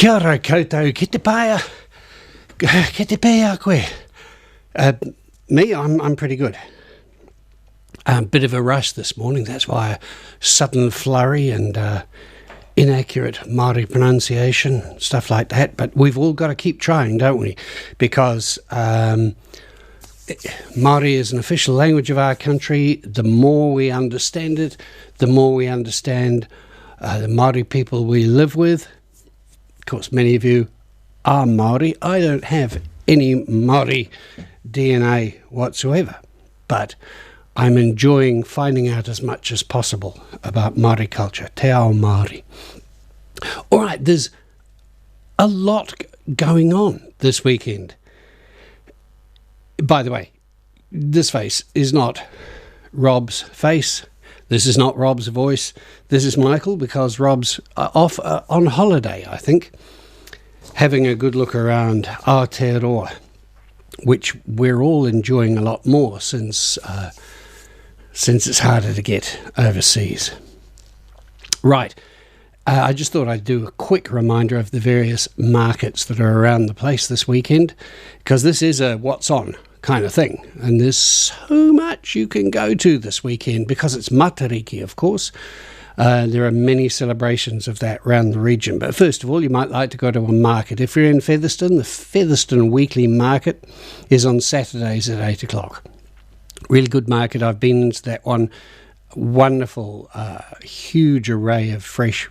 Kia ora koutou, ki te paia, ki te pēa koe. Me, I'm pretty good. A bit of a rush this morning, that's why a sudden flurry and inaccurate Māori pronunciation, stuff like that. But we've all got to keep trying, don't we? Because Māori is an official language of our country. The more we understand it, the more we understand the Māori people we live with. Of course, many of you are Māori. I don't have any Māori DNA whatsoever, but I'm enjoying finding out as much as possible about Māori culture. Te ao Māori. All right, there's a lot going on this weekend. By the way, this face is not Rob's face. This is not Rob's voice. This is Michael, because Rob's off on holiday, I think, having a good look around Aotearoa, which we're all enjoying a lot more since it's harder to get overseas. Right. I just thought I'd do a quick reminder of the various markets that are around the place this weekend, because this is a what's on kind of thing, and there's so much you can go to this weekend because it's Matariki, of course. There are many celebrations of that around the region, but first of all, you might like to go to a market. If you're in Featherston, the Featherston Weekly Market is on Saturdays at 8 o'clock. Really good market. I've been into that one. Wonderful, huge array of fresh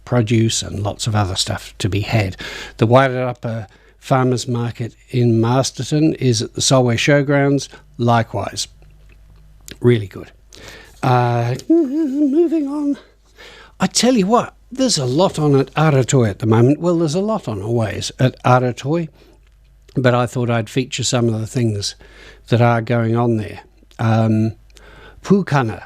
produce and lots of other stuff to be had. The Wairarapa Farmers Market in Masterton is at the Solway Showgrounds, likewise. Really good. Moving on. I tell you what, there's a lot on at Aratoi at the moment. Well, there's a lot on always at Aratoi, but I thought I'd feature some of the things that are going on there. Pūkana,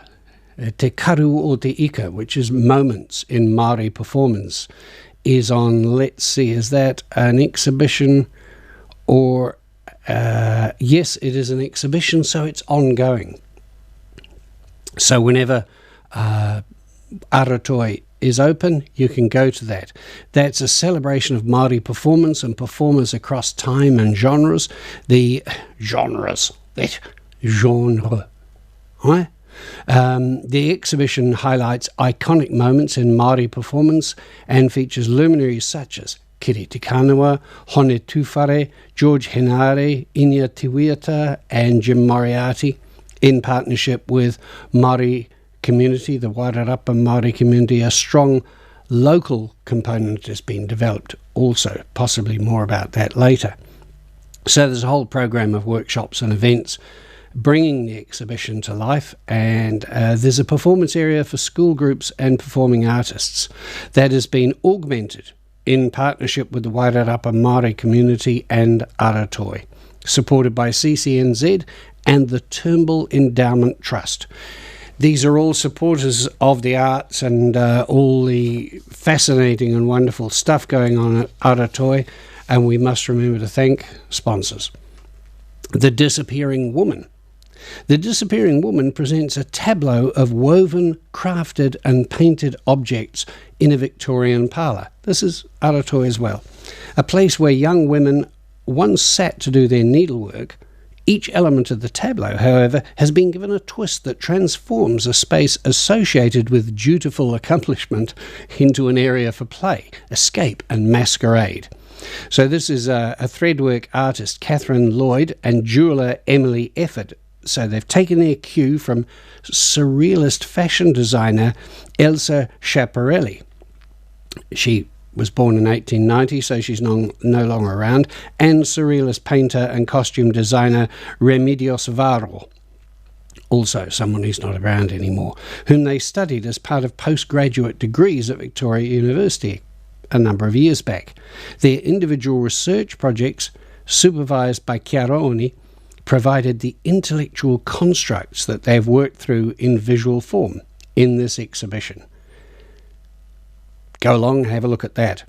Te Karu o Te Ika, which is moments in Māori performance, is on, let's see, is that an exhibition or, yes, it is an exhibition, so it's ongoing. So whenever Aratoi is open, you can go to that. That's a celebration of Māori performance and performers across time and genres. The genres, that genre, right? The exhibition highlights iconic moments in Māori performance and features luminaries such as Kiri Te Kanawa, Hone Tūwhare, George Henare, Inia Tiwiata and Jim Moriarty, in partnership with Māori community, the Wairarapa Māori community. A strong local component has been developed also, possibly more about that later. So there's a whole program of workshops and events bringing the exhibition to life, and there's a performance area for school groups and performing artists that has been augmented in partnership with the Wairarapa Māori community and Aratoi, supported by CCNZ and the Turnbull Endowment Trust. These are all supporters of the arts and all the fascinating and wonderful stuff going on at Aratoi, and we must remember to thank sponsors. The Disappearing Woman. The Disappearing Woman presents a tableau of woven, crafted and painted objects in a Victorian parlour. This is Aratoi as well. A place where young women once sat to do their needlework. Each element of the tableau, however, has been given a twist that transforms a space associated with dutiful accomplishment into an area for play, escape and masquerade. So this is a threadwork artist, Catherine Lloyd, and jeweller Emily Efford. So they've taken their cue from surrealist fashion designer Elsa Schiaparelli. She was born in 1890, so she's no longer around, and surrealist painter and costume designer Remedios Varo, also someone who's not around anymore, whom they studied as part of postgraduate degrees at Victoria University a number of years back. Their individual research projects, supervised by Chiaroni, provided the intellectual constructs that they've worked through in visual form in this exhibition. Go along and have a look at that.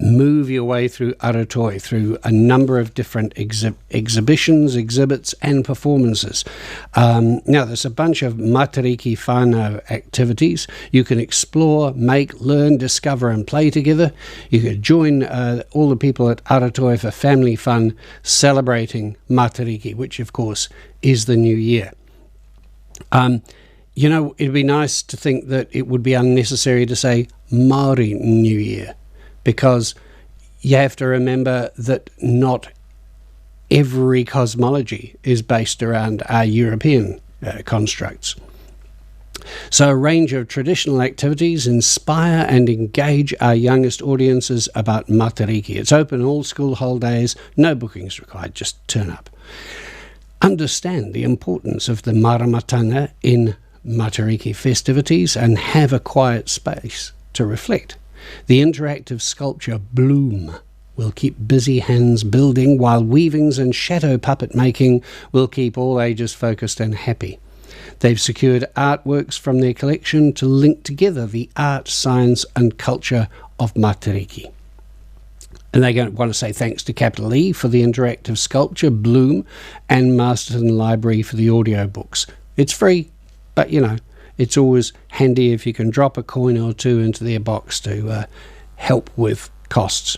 move your way through Aratoi, through a number of different exhibitions, exhibits, and performances. Now, there's a bunch of Matariki whānau activities. You can explore, make, learn, discover, and play together. You can join all the people at Aratoi for family fun, celebrating Matariki, which, of course, is the new year. It'd be nice to think that it would be unnecessary to say Māori New Year, because you have to remember that not every cosmology is based around our European constructs. So a range of traditional activities inspire and engage our youngest audiences about Matariki. It's open all school holidays, no bookings required, just turn up. Understand the importance of the maramatanga in Matariki festivities and have a quiet space to reflect. The interactive sculpture Bloom will keep busy hands building, while weavings and shadow puppet making will keep all ages focused and happy. They've secured artworks from their collection to link together the art, science and culture of Matariki. And they want to say thanks to Capital E for the interactive sculpture Bloom and Masterton Library for the audiobooks. It's free, but it's always handy if you can drop a coin or two into their box to help with costs.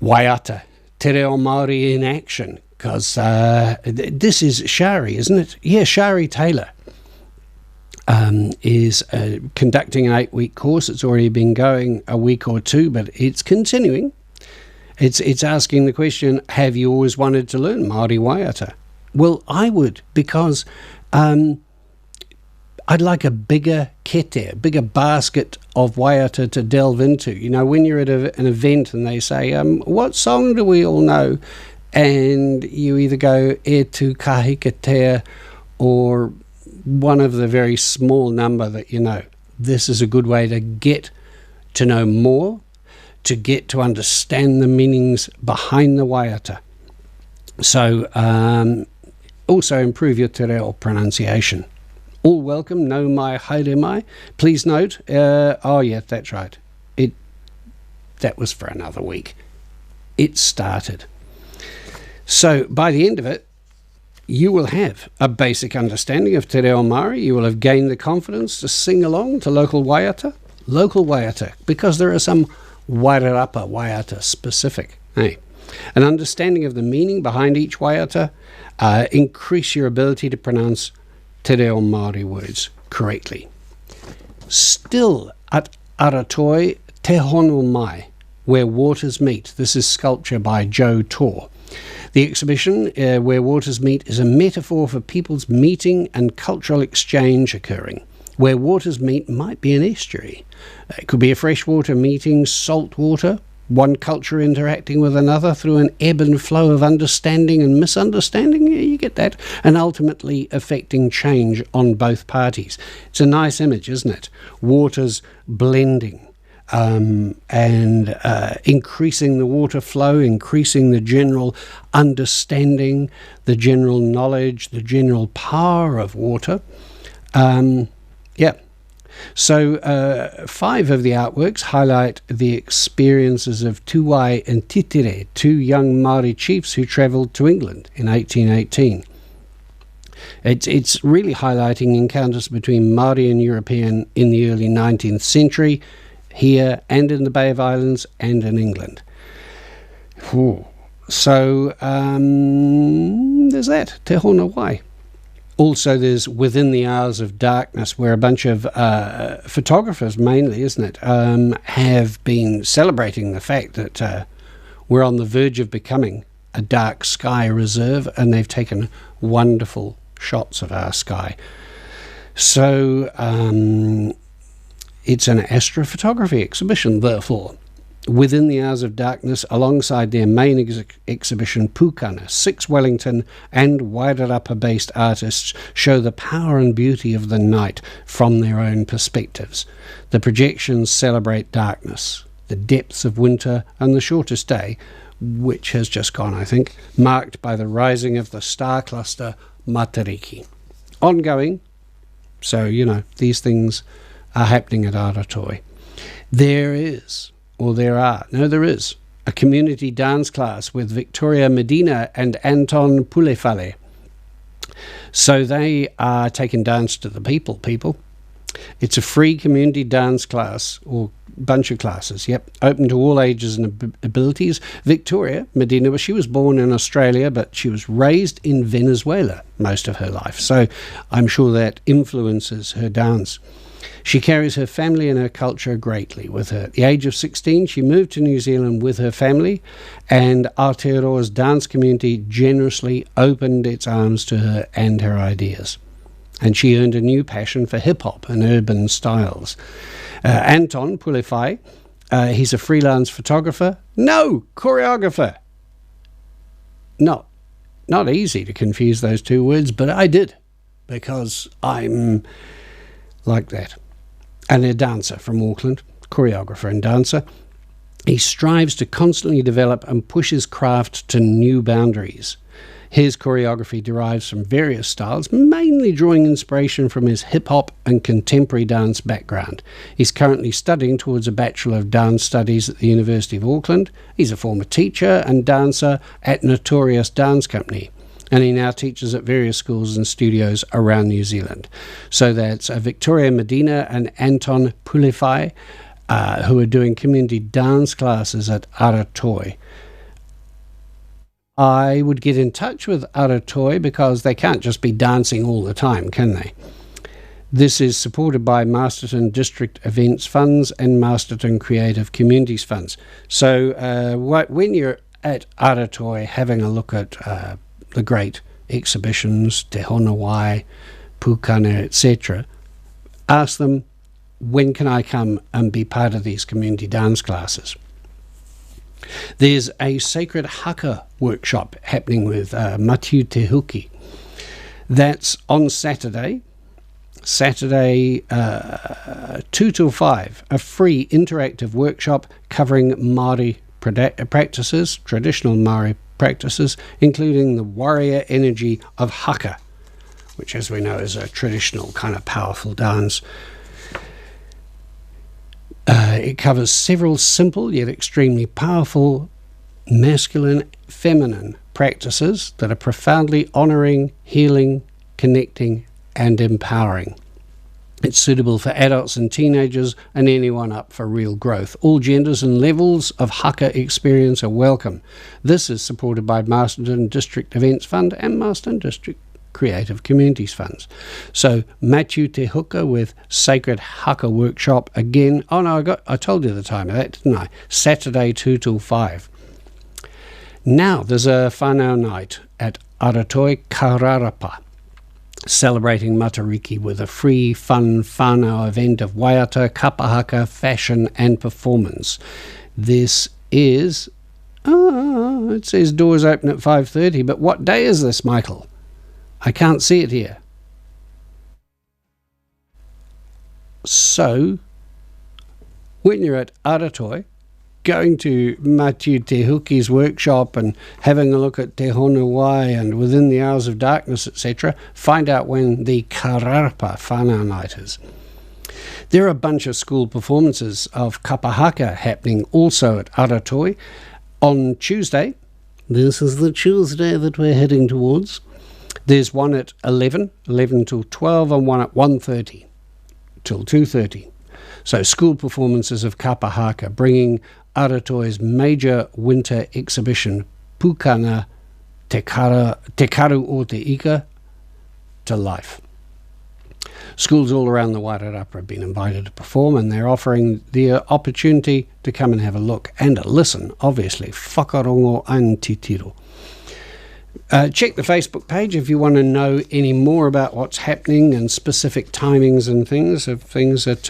Waiata, Te Reo Māori in action, because this is Shari, isn't it? Yeah, Shari Taylor is conducting an 8-week course. It's already been going a week or two, but it's continuing. It's asking the question, have you always wanted to learn Māori Waiata? Well, I would, because I'd like a bigger kete, a bigger basket of waiata to delve into. When you're at an event and they say, what song do we all know? And you either go e tu kahikatea or one of the very small number that you know. This is a good way to get to know more, to get to understand the meanings behind the waiata. So also improve your te reo pronunciation. All welcome, no mai, haere mai. Please note, that's right. That was for another week. It started. So by the end of it, you will have a basic understanding of Te Reo Māori. You will have gained the confidence to sing along to local waiata, because there are some Wairarapa waiata specific. Hey. An understanding of the meaning behind each waiata, increase your ability to pronounce Te Reo Māori words correctly. Still at Aratoi, Te Hono Mai, Where Waters Meet. This is sculpture by Joe Tor. The exhibition, Where Waters Meet, is a metaphor for people's meeting and cultural exchange occurring. Where waters meet might be an estuary. It could be a freshwater meeting salt water, one culture interacting with another through an ebb and flow of understanding and misunderstanding. Yeah, you get that. And ultimately affecting change on both parties. It's a nice image, isn't it? Waters blending. And increasing the water flow, increasing the general understanding, the general knowledge, the general power of water. So 5 of the artworks highlight the experiences of Tuwai and Titire, 2 young Māori chiefs who travelled to England in 1818. It's really highlighting encounters between Māori and European in the early 19th century, here and in the Bay of Islands and in England. So there's that, Te Hona Wai. Also, there's Within the Hours of Darkness, where a bunch of photographers, mainly, isn't it, have been celebrating the fact that we're on the verge of becoming a dark sky reserve, and they've taken wonderful shots of our sky. So it's an astrophotography exhibition, therefore. Within the Hours of Darkness, alongside their main exhibition Pukana, 6 Wellington and Wairarapa-based artists show the power and beauty of the night from their own perspectives. The projections celebrate darkness, the depths of winter, and the shortest day, which has just gone, I think, marked by the rising of the star cluster Matariki. Ongoing, so, these things are happening at Aratoi. There is or there are, no there is, a community dance class with Victoria Medina and Anton Pulefale. So they are taking dance to the people. It's a free community dance class, or bunch of classes, open to all ages and abilities. Victoria Medina, well, she was born in Australia, but she was raised in Venezuela most of her life, so I'm sure that influences her dance. She carries her family and her culture greatly with her. At the age of 16, she moved to New Zealand with her family, and Aotearoa's dance community generously opened its arms to her and her ideas. And she earned a new passion for hip-hop and urban styles. Anton Pulefai, he's a freelance photographer. No, choreographer. Not easy to confuse those two words, but I did, because I'm like that. And a dancer from Auckland, choreographer and dancer. He strives to constantly develop and push his craft to new boundaries. His choreography derives from various styles, mainly drawing inspiration from his hip-hop and contemporary dance background. He's currently studying towards a Bachelor of Dance Studies at the University of Auckland. He's a former teacher and dancer at Notorious Dance Company, and he now teaches at various schools and studios around New Zealand. So that's Victoria Medina and Anton Pulefai, who are doing community dance classes at Aratoi. I would get in touch with Aratoi because they can't just be dancing all the time, can they? This is supported by Masterton District Events Funds and Masterton Creative Communities Funds. So when you're at Aratoi having a look at the great exhibitions, Te Honawai, Pukana, etc., ask them, when can I come and be part of these community dance classes? There's a sacred haka workshop happening with Matiu Te Huki. That's on Saturday 2 till 5, a free interactive workshop covering Māori practices, traditional Māori practices, including the warrior energy of haka, which, as we know, is a traditional kind of powerful dance. It covers several simple yet extremely powerful masculine, feminine practices that are profoundly honouring, healing, connecting and empowering. It's suitable for adults and teenagers and anyone up for real growth. All genders and levels of haka experience are welcome. This is supported by Masterton District Events Fund and Masterton District Creative Communities Funds. So Matiu Te Huka with Sacred Haka Workshop again. Oh no, I told you the time of that, didn't I? Saturday 2 till 5. Now there's a whānau night at Aratoi Wairarapa, celebrating Matariki with a free, fun whānau event of waiata, kapahaka, fashion and performance. This is, it says doors open at 5:30, but what day is this, Michael? I can't see it here. So, when you're at Aratoi, going to Matiu Te Huki's workshop and having a look at Te Honawai and Within the Hours of Darkness, etc., find out when the Wairarapa whānau night is. There are a bunch of school performances of kapahaka happening also at Aratoi on Tuesday. This is the Tuesday that we're heading towards. There's one at 11 till 12, and one at 1:30 till 2:30. So school performances of kapahaka, bringing Aratoi's major winter exhibition, Pukana Te Karu o Te Ika, to life. Schools all around the Wairarapa have been invited to perform, and they're offering the opportunity to come and have a look and a listen, obviously. Whakarongo an titiro. Check the Facebook page if you want to know any more about what's happening and specific timings and things at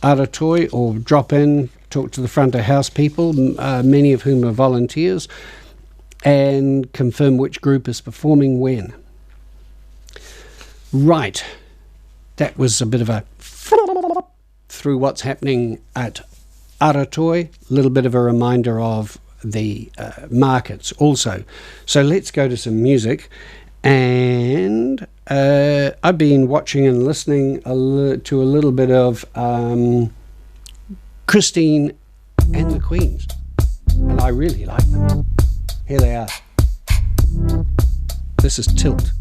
Aratoi, or drop in, talk to the front of house people, many of whom are volunteers, and confirm which group is performing when. Right, that was a bit of a through what's happening at Aratoi, a little bit of a reminder of the markets also. So let's go to some music, and I've been watching and listening to a little bit of Christine and the Queens. And I really like them. Here they are. This is Tilt.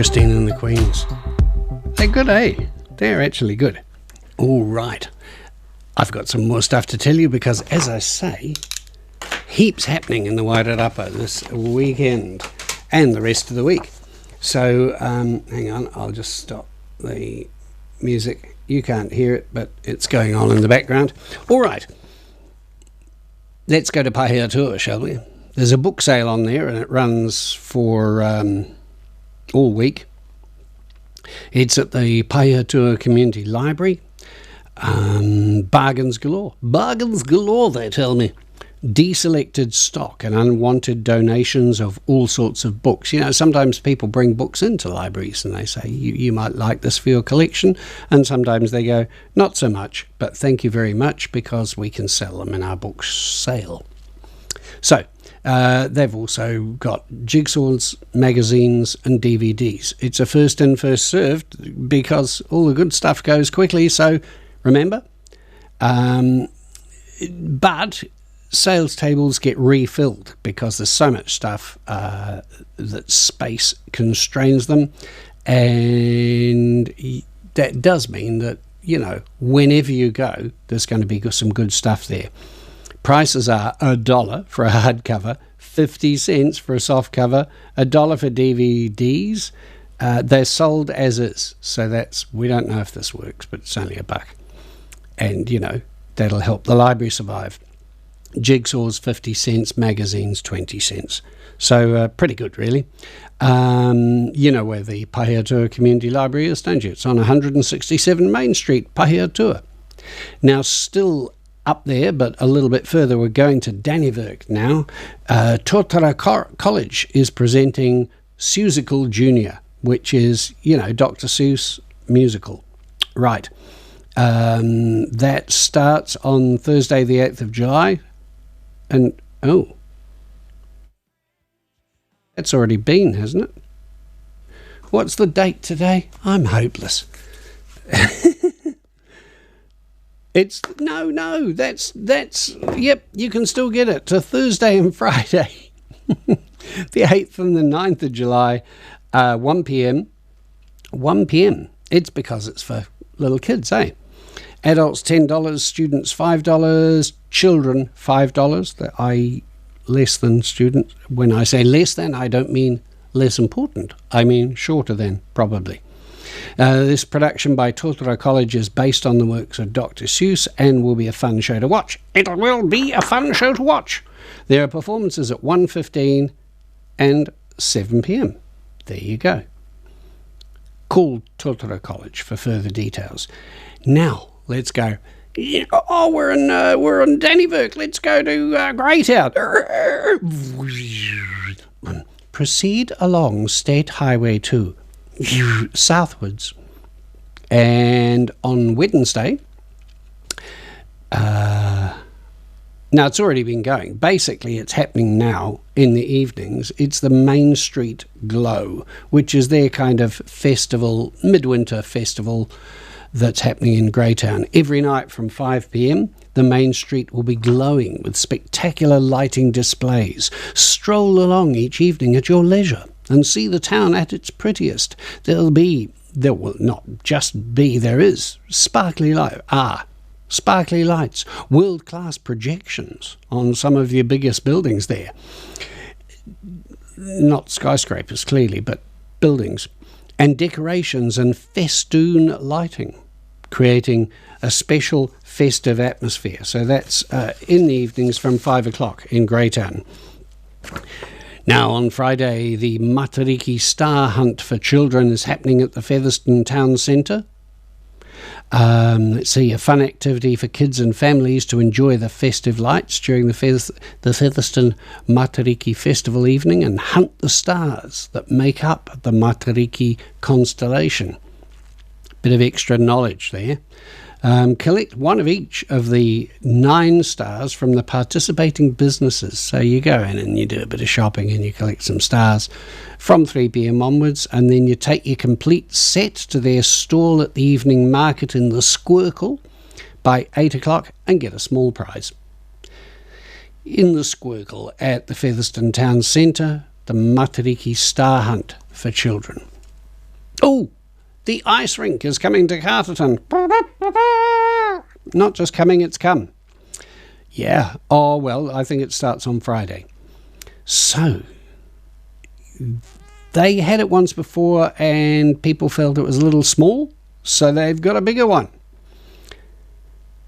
Christine and the Queens. They're good, eh? They're actually good. All right. I've got some more stuff to tell you because, as I say, heaps happening in the Wairarapa this weekend and the rest of the week. So, hang on, I'll just stop the music. You can't hear it, but it's going on in the background. All right. Let's go to Pahiatua, shall we? There's a book sale on there, and it runs for all week. It's at the Pahiatua Community Library. Bargains galore. Bargains galore, they tell me. Deselected stock and unwanted donations of all sorts of books. You know, sometimes people bring books into libraries and they say, you might like this for your collection. And sometimes they go, not so much, but thank you very much because we can sell them in our book sale. So, they've also got jigsaws, magazines and DVDs. It's a first in, first served because all the good stuff goes quickly. So remember, but sales tables get refilled because there's so much stuff that space constrains them, and that does mean that, you know, whenever you go, there's going to be some good stuff there. Prices are $1 for a hardcover, 50 cents for a soft cover, $1 for DVDs. They're sold as is, so we don't know if this works, but it's only $1. And, you know, that'll help the library survive. Jigsaws 50 cents, magazines 20 cents. So pretty good, really. You know where the Pahiatua Community Library is, don't you? It's on 167 Main Street, Pahiatua. Now, still up there, but a little bit further, we're going to Dannevirke now. Totara College is presenting Seussical Junior, which is, you know, Dr. Seuss musical. Right. That starts on Thursday the 8th of July. And, oh, that's already been, hasn't it? What's the date today? I'm hopeless. Yep, you can still get it to Thursday and Friday. The 8th and the 9th of July, 1 p.m. 1 p.m. It's because it's for little kids, eh? Adults $10, students $5, children $5, i.e. less than students. When I say less than, I don't mean less important. I mean shorter than, probably. This production by Totara College is based on the works of Dr. Seuss and will be a fun show to watch. It will be a fun show to watch. There are performances at 1:15 and 7 p.m. There you go. Call Totara College for further details. Now, let's go. Oh, we're in Dannevirke. Let's go to Greytown. Proceed along State Highway 2 southwards, and on Wednesday, now it's already been going. Basically, it's happening now in the evenings. It's the Main Street Glow, which is their kind of festival, midwinter festival that's happening in Greytown. Every night from 5 p.m, the Main Street will be glowing with spectacular lighting displays. Stroll along each evening at your leisure and see the town at its prettiest. There will not just be, there is sparkly lights, world-class projections on some of your biggest buildings there. Not skyscrapers, clearly, but buildings. And decorations and festoon lighting, creating a special festive atmosphere. So that's in the evenings from 5 o'clock in Greytown. Now, on Friday, the Matariki Star Hunt for Children is happening at the Featherston Town Centre. Let's see, a fun activity for kids and families to enjoy the festive lights during the Featherston Matariki Festival evening and hunt the stars that make up the Matariki constellation. Bit of extra knowledge there. Collect one of each of the 9 stars from the participating businesses. So you go in and you do a bit of shopping and you collect some stars from 3 p.m. onwards, and then you take your complete set to their stall at the evening market in the Squircle by 8 o'clock and get a small prize. In the Squircle at the Featherston Town Centre, the Matariki Star Hunt for Children. Oh! The ice rink is coming to Carterton. Not just coming, it's come. Yeah. Oh, well, I think it starts on Friday. So, they had it once before and people felt it was a little small, so they've got a bigger one.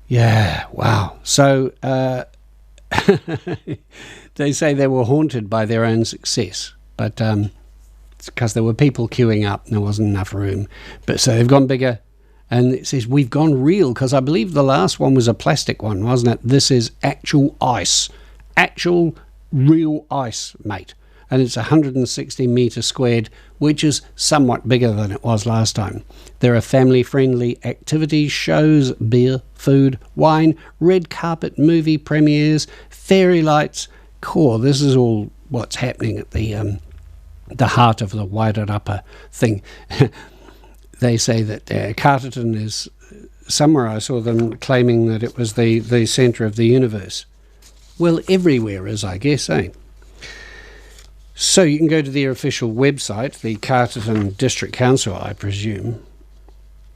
Yeah, wow. So, they say they were haunted by their own success, but because there were people queuing up and there wasn't enough room. But so they've gone bigger, and it says we've gone real, because I believe the last one was a plastic one, wasn't it? This is actual ice, actual real ice, mate. And it's 160 metres squared, which is somewhat bigger than it was last time. There are family-friendly activities, shows, beer, food, wine, red carpet movie premieres, fairy lights. Cool, this is all what's happening at the heart of the Wairarapa thing. They say that Carterton is, somewhere I saw them claiming that it was the centre of the universe. Well, everywhere is, I guess, eh? So you can go to their official website, the Carterton District Council, I presume.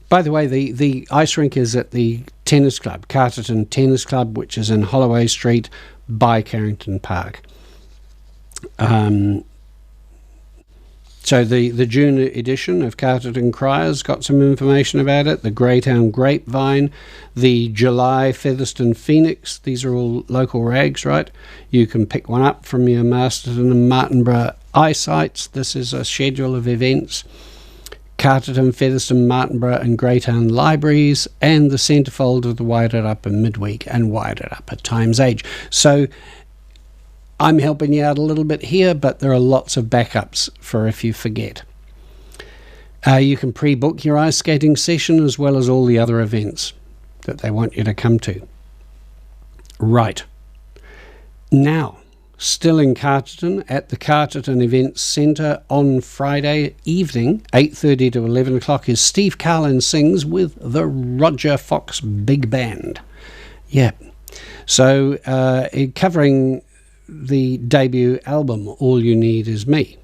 By the way, the ice rink is at the tennis club, Carterton Tennis Club, which is in Holloway Street by Carrington Park. So the June edition of Carterton Criers got some information about it. The Greytown Grapevine, the July Featherston Phoenix. These are all local rags, right? You can pick one up from your Masterton and Martinborough eyesights. This is a schedule of events. Carterton, Featherston, Martinborough and Greytown Libraries, and the centrefold of the Wairarapa Midweek and Wairarapa Times Age. So I'm helping you out a little bit here, but there are lots of backups for if you forget. You can pre-book your ice skating session as well as all the other events that they want you to come to. Right. Now, still in Carterton, at the Carterton Events Centre on Friday evening, 8:30 to 11 o'clock, is Steve Carlin Sings with the Roger Fox Big Band. Yeah. So, covering the debut album, All You Need Is Me.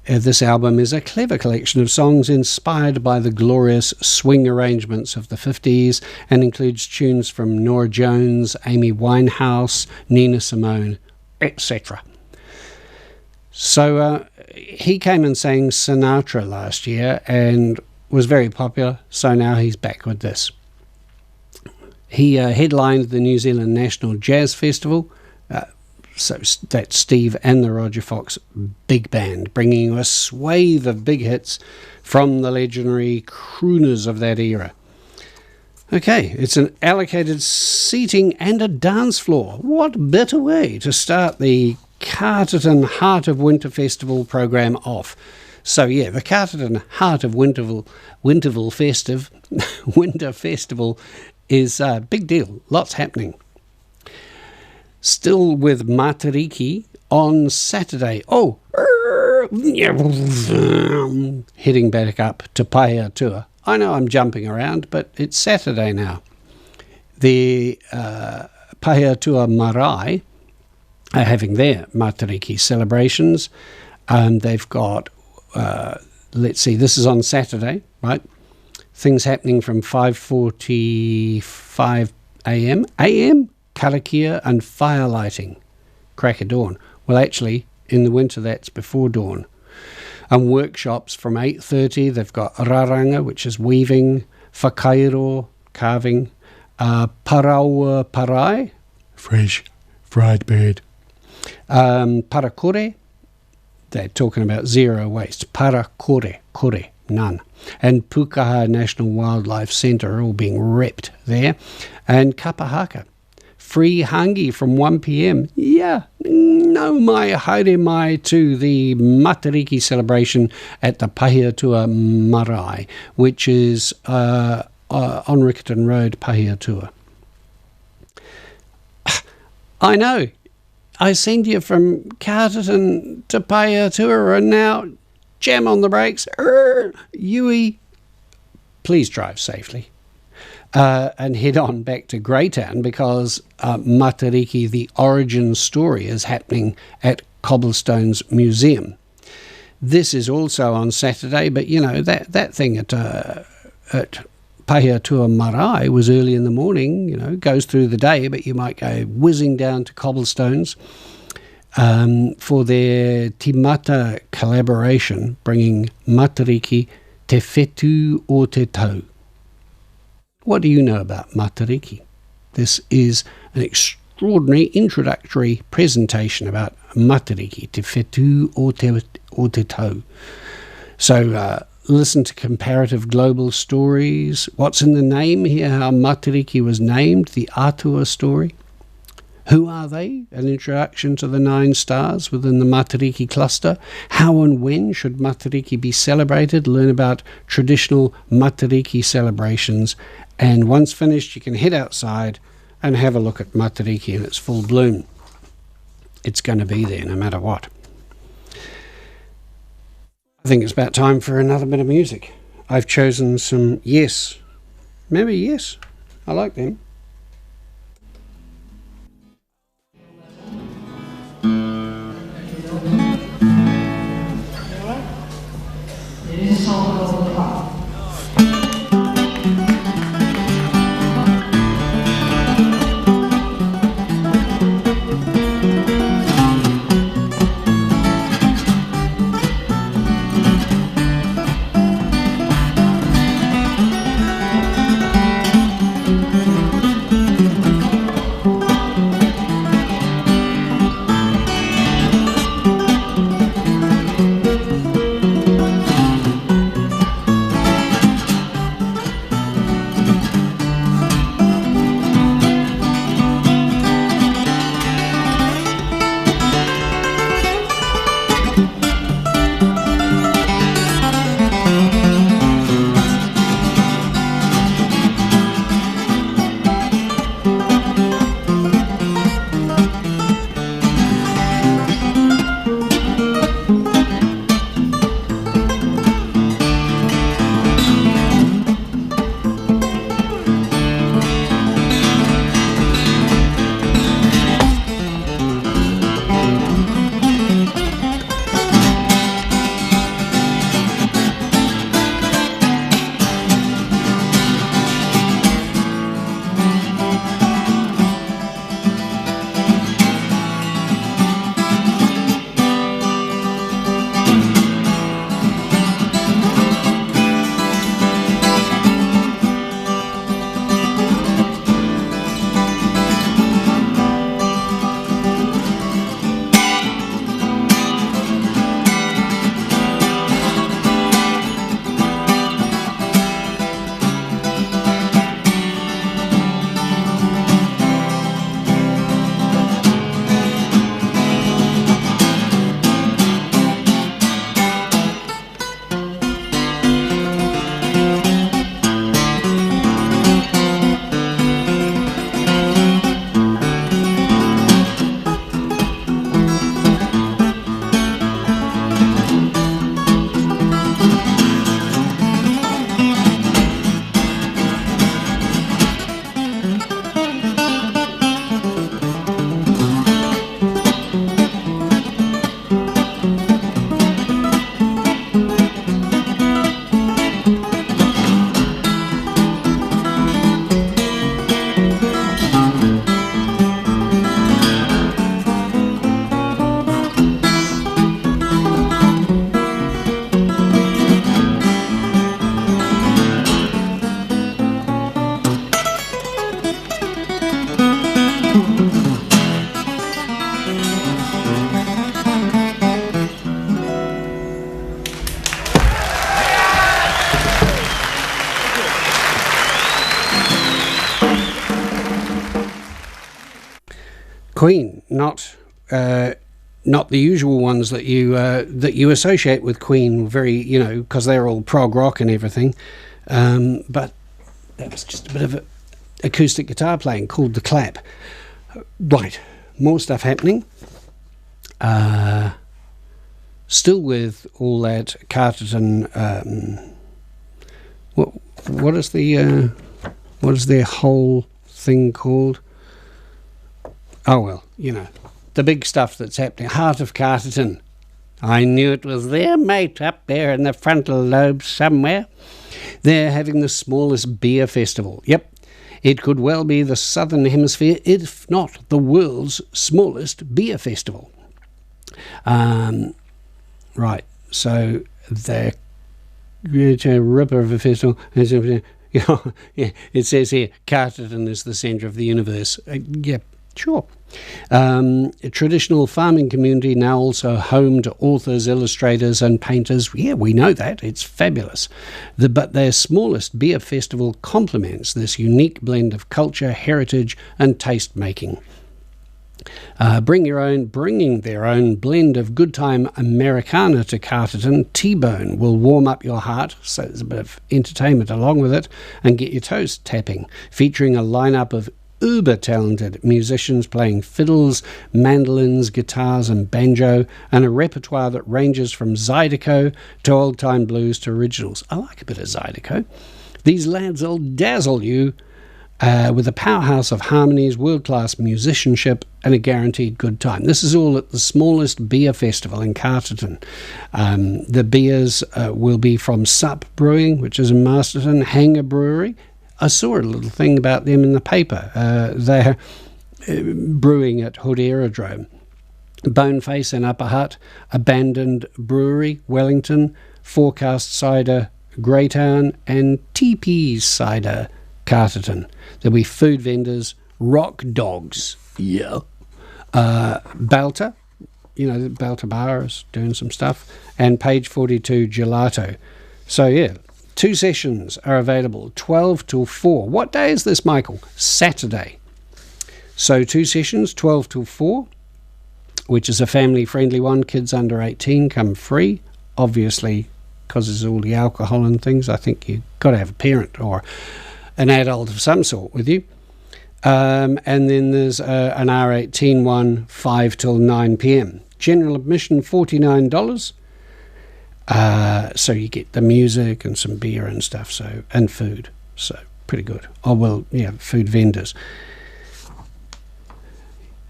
This album is a clever collection of songs inspired by the glorious swing arrangements of the 50s and includes tunes from Norah Jones, Amy Winehouse, Nina Simone, etc. So he came and sang Sinatra last year and was very popular, so now he's back with this. He headlined the New Zealand National Jazz Festival. So that's Steve and the Roger Fox Big Band, bringing you a swathe of big hits from the legendary crooners of that era. Okay, it's an allocated seating and a dance floor. What better way to start the Carterton Heart of Winter Festival program off? So yeah, the Carterton Heart of Winter Festival is a big deal. Lots happening. Still with Matariki on Saturday. Heading back up to Pahiatua. I know I'm jumping around, but it's Saturday now. The Pahiatua Marae are having their Matariki celebrations. They've got, let's see, this is on Saturday, right? Things happening from 5:45 a.m. Karakia and fire lighting, crack of dawn. Well, actually, in the winter, that's before dawn. And workshops from 8:30, they've got raranga, which is weaving, whakairo, carving, paraua parai, fresh fried bird, parakore, they're talking about zero waste, parakore, kore, none. And Pukaha National Wildlife Centre are all being repped there. And kapahaka. Free hangi from 1 p.m. Yeah, no mai haere mai to the Matariki celebration at the Pahiatua Marae, which is on Rickerton Road, Pahiatua. I know, I send you from Carterton to Pahiatua and now jam on the brakes. Yui, please drive safely. And head on back to Greytown because Matariki, the origin story, is happening at Cobblestone's Museum. This is also on Saturday, but you know, that thing at Pahiatua Marae was early in the morning, you know, goes through the day, but you might go whizzing down to Cobblestone's for their Timata collaboration, bringing Matariki Te Whetu o Te Tau. What do you know about Matariki? This is an extraordinary introductory presentation about Matariki, Te Whetu o Te Tau. So listen to comparative global stories. What's in the name here? How Matariki was named, the Atua story. Who are they? An introduction to the 9 stars within the Matariki cluster. How and when should Matariki be celebrated? Learn about traditional Matariki celebrations. And once finished, you can head outside and have a look at Matariki in its full bloom. It's going to be there no matter what. I think it's about time for another bit of music. I've chosen some Yes. Remember Yes? I like them. Queen, not the usual ones that you associate with Queen, very, because they're all prog rock and everything. But that was just a bit of a acoustic guitar playing called The Clap. Right, more stuff happening. Still with all that Carterton. What is their whole thing called? Oh well, the big stuff that's happening. Heart of Carterton. I knew it was there, mate, up there in the frontal lobe somewhere. They're having the smallest beer festival. Yep. It could well be the Southern Hemisphere, if not the world's smallest beer festival. Right, so the ripper of a festival. Yeah, it says here, Carterton is the centre of the universe. Yeah, sure. A traditional farming community, now also home to authors, illustrators and painters. Yeah, we know that. It's fabulous. But their smallest beer festival complements this unique blend of culture, heritage and taste making. Bringing their own blend of good time Americana to Carterton. T-Bone will warm up your heart, so there's a bit of entertainment along with it, and get your toes tapping, featuring a lineup of uber-talented musicians playing fiddles, mandolins, guitars and banjo, and a repertoire that ranges from Zydeco to old-time blues to originals. I like a bit of Zydeco. These lads will dazzle you with a powerhouse of harmonies, world-class musicianship and a guaranteed good time. This is all at the smallest beer festival in Carterton. The beers will be from Sup Brewing, which is in Masterton, Hanger Brewery. I saw a little thing about them in the paper. They're brewing at Hood Aerodrome. Boneface in Upper Hutt, Abandoned Brewery, Wellington, Forecast Cider, Greytown, and TP's Cider, Carterton. There'll be food vendors, rock dogs, yeah. Balta, the Balta Bar is doing some stuff, and Page 42 Gelato. So yeah, 2 sessions are available, 12 till 4. What day is this, Michael? Saturday. So 2 sessions, 12 till 4, which is a family-friendly one. Kids under 18 come free. Obviously, because there's all the alcohol and things, I think you've got to have a parent or an adult of some sort with you. And then there's an R18 one, 5 till 9 p.m. General admission, $49. So you get the music and some beer and stuff, and food. So pretty good. Oh, well, yeah, food vendors.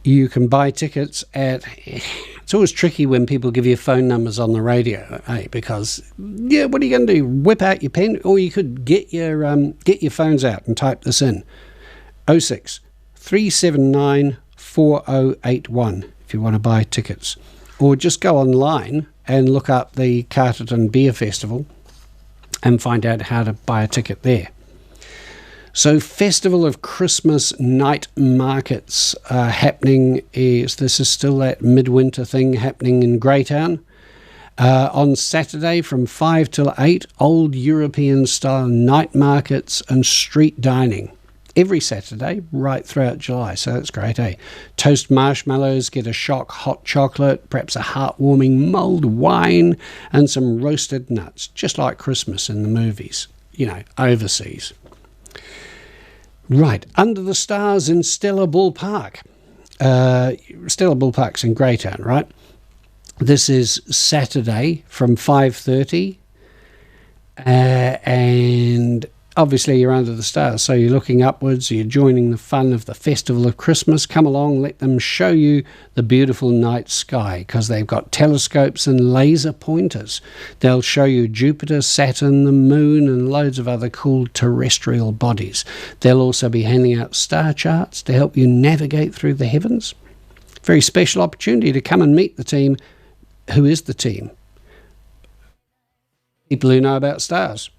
You can buy tickets at... It's always tricky when people give you phone numbers on the radio, because, yeah, what are you going to do? Whip out your pen? Or you could get your phones out and type this in. 06 379 4081 if you want to buy tickets. Or just go online and look up the Carterton Beer Festival and find out how to buy a ticket there. So Festival of Christmas night markets happening. This is still that midwinter thing happening in Greytown. On Saturday from 5 till 8, old European style night markets and street dining. Every Saturday right throughout July, so that's great, eh? Toast marshmallows, get a shock hot chocolate, perhaps a heartwarming mulled wine and some roasted nuts, just like Christmas in the movies, overseas. Right, Under the Stars in Stella Bull Park. Stella Bull Park's in Greytown, right? This is Saturday from 5:30. And obviously you're under the stars, so you're looking upwards, you're joining the fun of the Festival of Christmas. Come along, let them show you the beautiful night sky, because they've got telescopes and laser pointers. They'll show you Jupiter, Saturn, the moon, and loads of other cool terrestrial bodies. They'll also be handing out star charts to help you navigate through the heavens. Very special opportunity to come and meet the team. Who is the team? People who know about stars.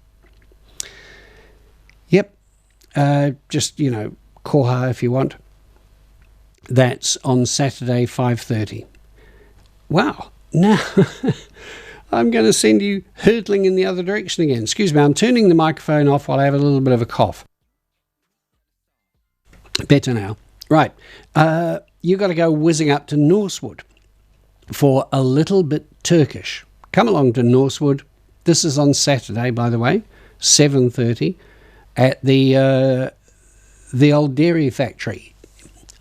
Yep, just, koha if you want. That's on Saturday, 5:30. Wow, now I'm going to send you hurtling in the other direction again. Excuse me, I'm turning the microphone off while I have a little bit of a cough. Better now. Right, you got to go whizzing up to Norsewood for a little bit Turkish. Come along to Norsewood. This is on Saturday, by the way, 7:30 at the old dairy factory.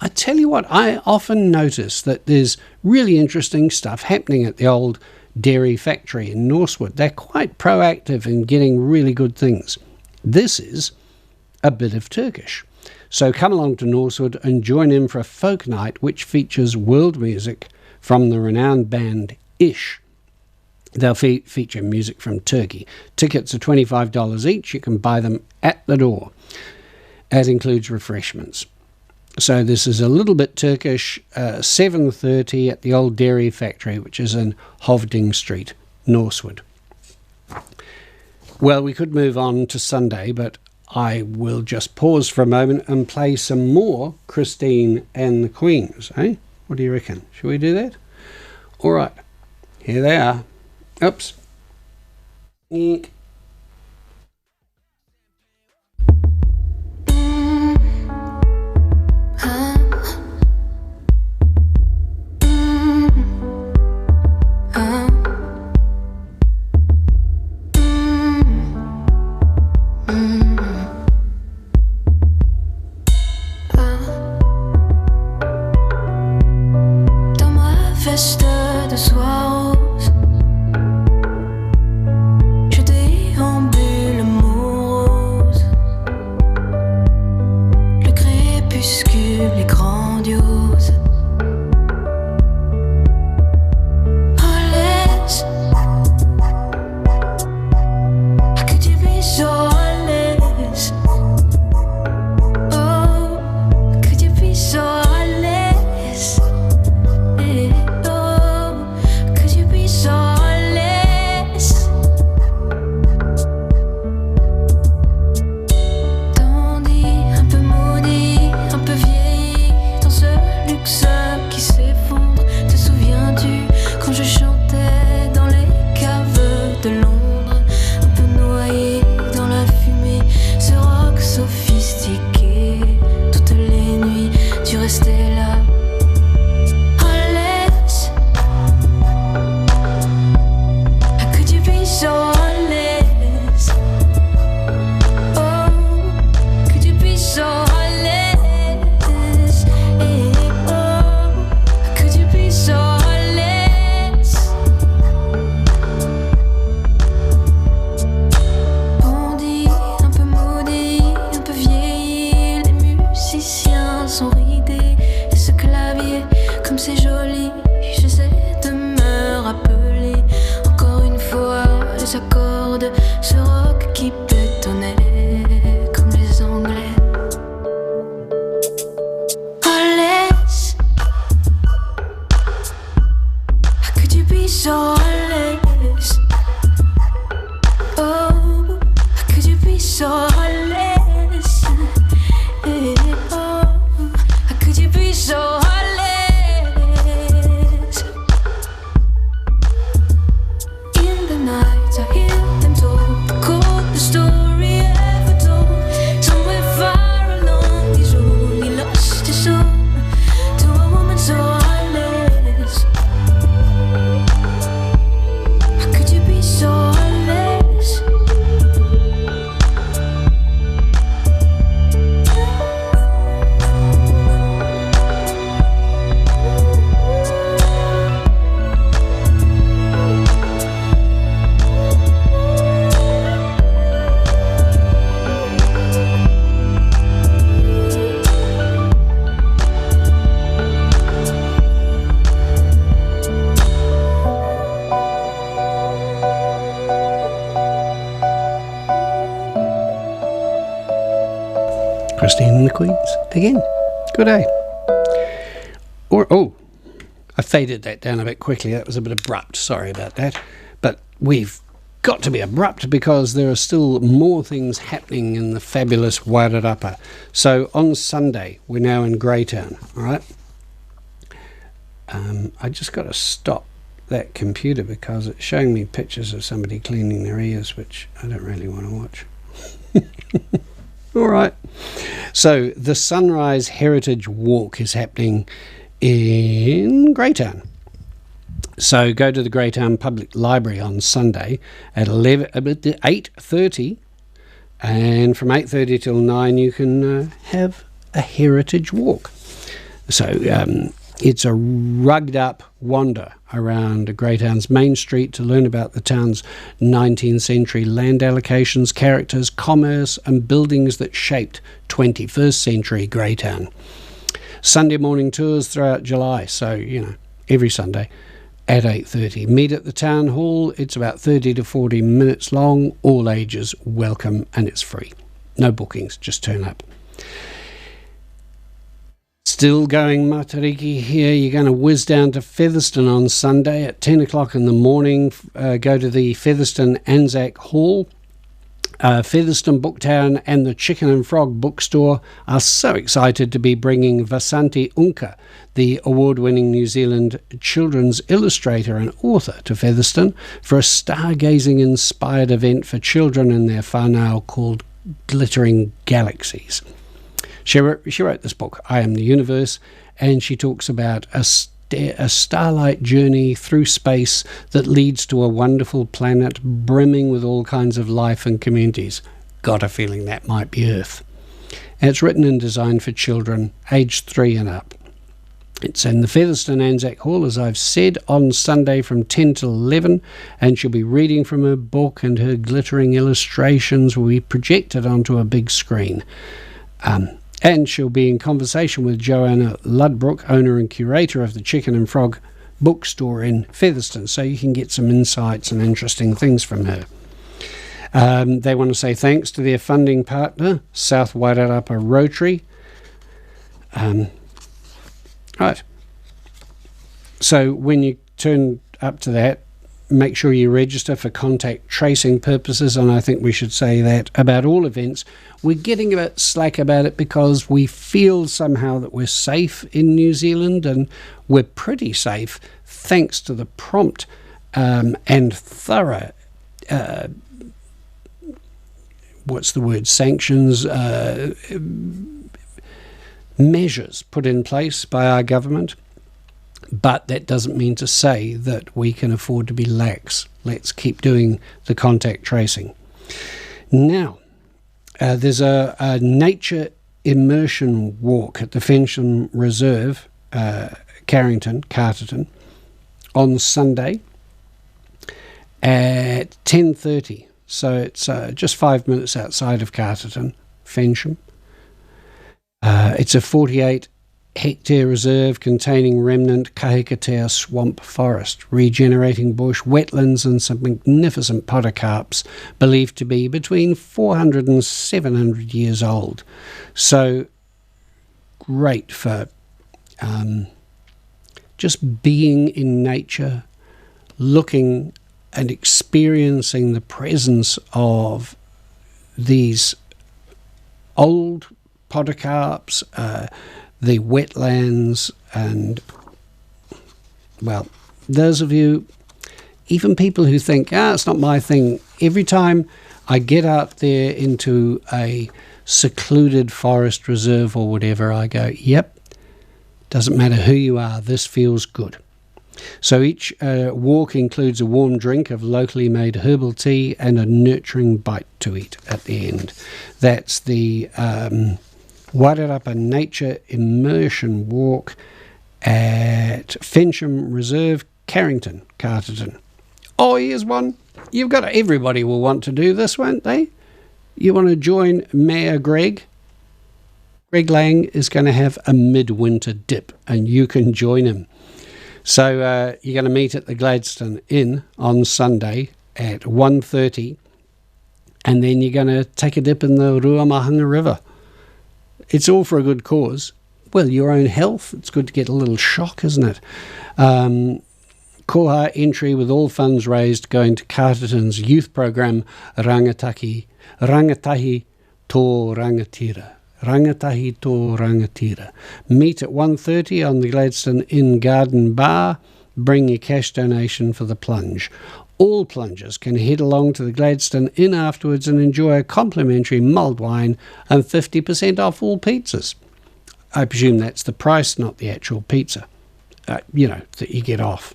I tell you what, I often notice that there's really interesting stuff happening at the old dairy factory in Norsewood. They're quite proactive in getting really good things. This is a bit of Turkish. So come along to Norsewood and join in for a folk night which features world music from the renowned band Ish. They'll feature music from Turkey. Tickets are $25 each. You can buy them at the door. That includes refreshments. So this is a little bit Turkish, 7:30 at the old dairy factory, which is in Hovding Street, Norsewood. Well, we could move on to Sunday, but I will just pause for a moment and play some more Christine and the Queens, eh? What do you reckon? Should we do that? All right, here they are. Oops. Eek. Christine and the Queens again. Good day. I faded that down a bit quickly. That was a bit abrupt. Sorry about that. But we've got to be abrupt because there are still more things happening in the fabulous Wairarapa. So on Sunday, we're now in Greytown, all right? I just got to stop that computer because it's showing me pictures of somebody cleaning their ears, which I don't really want to watch. All right. So the Sunrise Heritage Walk is happening in Greytown. So go to the Greytown Public Library on Sunday at 8:30, and from 8:30 till 9 you can have a heritage walk. So it's a rugged up wander around Greytown's main street to learn about the town's 19th century land allocations, characters, commerce and buildings that shaped 21st century Greytown. Sunday morning tours throughout July, so every Sunday at 8:30. Meet at the town hall. It's about 30 to 40 minutes long, all ages welcome, and it's free. No bookings, just turn up. Still going Matariki here. You're going to whiz down to Featherston on Sunday at 10 o'clock in the morning. Go to the Featherston Anzac Hall. Featherston Booktown and the Chicken and Frog Bookstore are so excited to be bringing Vasanti Unka, the award-winning New Zealand children's illustrator and author, to Featherston for a stargazing-inspired event for children and their whānau called Glittering Galaxies. She wrote this book, I Am the Universe, and she talks about a starlight journey through space that leads to a wonderful planet brimming with all kinds of life and communities. Got a feeling that might be Earth. And it's written and designed for children aged 3 and up. It's in the Featherston Anzac Hall, as I've said, on Sunday from 10 till 11, and she'll be reading from her book, and her glittering illustrations will be projected onto a big screen. And she'll be in conversation with Joanna Ludbrook, owner and curator of the Chicken and Frog bookstore in Featherston, so you can get some insights and interesting things from her. They want to say thanks to their funding partner, South Wairarapa Rotary. Right. So when you turn up to that, make sure you register for contact tracing purposes, and I think we should say that about all events. We're getting a bit slack about it because we feel somehow that we're safe in New Zealand, and we're pretty safe thanks to the prompt and thorough sanctions measures put in place by our government. But that doesn't mean to say that we can afford to be lax. Let's keep doing the contact tracing. Now, there's a nature immersion walk at the Fensham Reserve, Carterton, on Sunday at 10:30. So it's just 5 minutes outside of Carterton, Fensham. It's a 48-hectare reserve containing remnant kahikatea swamp forest, regenerating bush, wetlands and some magnificent podocarps believed to be between 400 and 700 years old. So great for just being in nature, looking and experiencing the presence of these old podocarps, the wetlands, and, well, those of you, even people who think, it's not my thing, every time I get out there into a secluded forest reserve or whatever, I go, yep, doesn't matter who you are, this feels good. So each walk includes a warm drink of locally made herbal tea and a nurturing bite to eat at the end. That's the Wairarapa Nature Immersion Walk at Fensham Reserve, Carterton. Oh, here's one. Everybody will want to do this, won't they? You want to join Mayor Greg? Greg Lang is going to have a midwinter dip, and you can join him. So you're going to meet at the Gladstone Inn on Sunday at 1:30, and then you're going to take a dip in the Ruamahanga River. It's all for a good cause. Well, your own health. It's good to get a little shock, isn't it? Koha entry with all funds raised going to Carterton's youth program, Rangatahi Tō Rangatira. Rangatahi Tō Rangatira. Meet at 1:30 on the Gladstone Inn Garden Bar. Bring your cash donation for the plunge. All plungers can head along to the Gladstone Inn afterwards and enjoy a complimentary mulled wine and 50% off all pizzas. I presume that's the price, not the actual pizza, that you get off.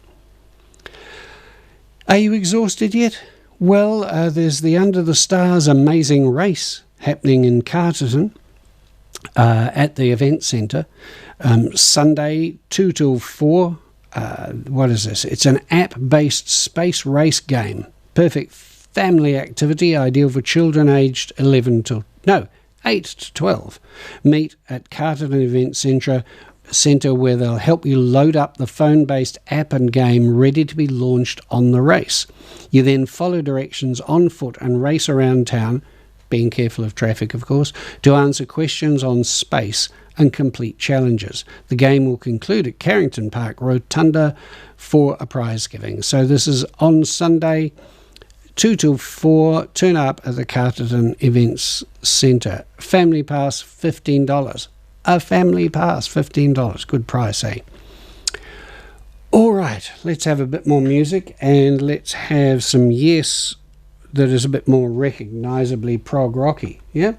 Are you exhausted yet? Well, there's the Under the Stars amazing race happening in Carterton at the event centre. Sunday, 2 till 4. What is this? It's an app-based space race game. Perfect family activity, ideal for children aged 8 to 12. Meet at Carterton Event Centre where they'll help you load up the phone-based app and game ready to be launched on the race. You then follow directions on foot and race around town, being careful of traffic of course, to answer questions on space and complete challenges. The game will conclude at Carrington Park Rotunda for a prize giving. So this is on Sunday, 2 till 4. Turn up at the Carterton Events Centre. Family pass, $15. A family pass, $15. Good price, eh? All right, let's have a bit more music and let's have some Yes that is a bit more recognisably prog rocky. Yeah?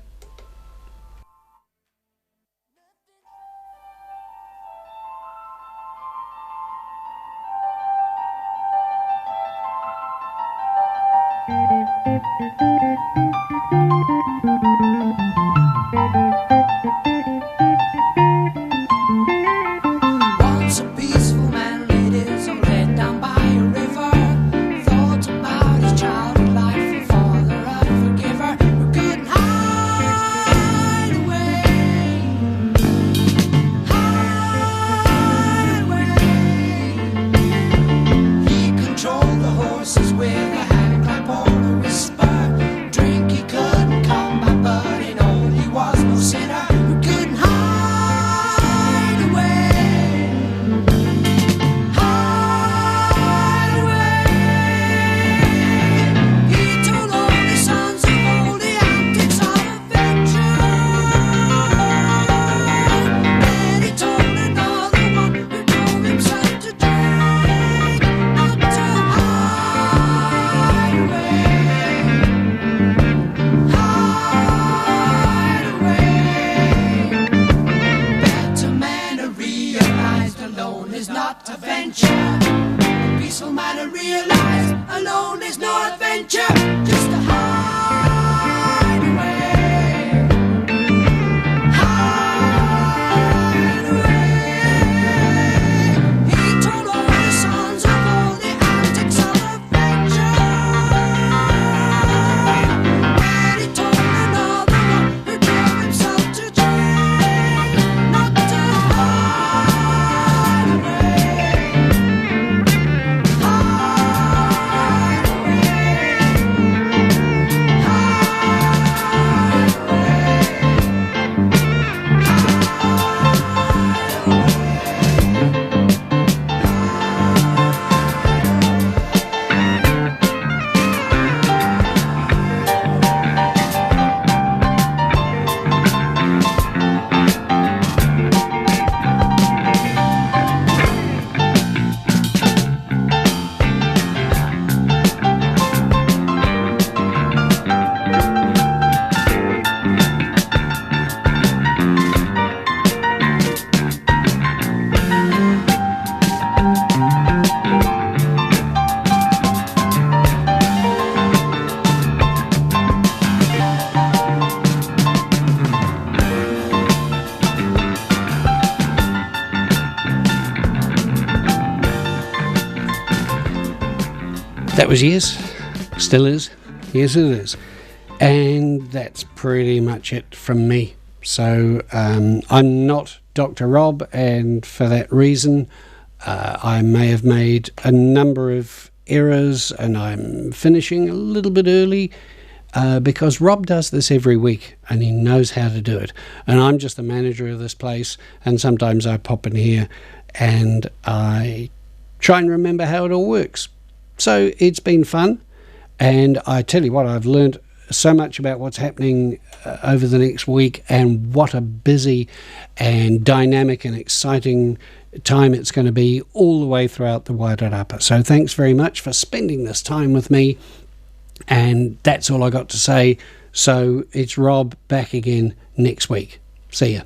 That was Yes, still is, yes it is. And that's pretty much it from me. So I'm not Dr. Rob, and for that reason I may have made a number of errors, and I'm finishing a little bit early because Rob does this every week and he knows how to do it. And I'm just the manager of this place, and sometimes I pop in here and I try and remember how it all works. So it's been fun, and I tell you what, I've learned so much about what's happening over the next week, and what a busy and dynamic and exciting time it's going to be all the way throughout the Wairarapa. So thanks very much for spending this time with me, and that's all I got to say. So it's Rob back again next week. See ya.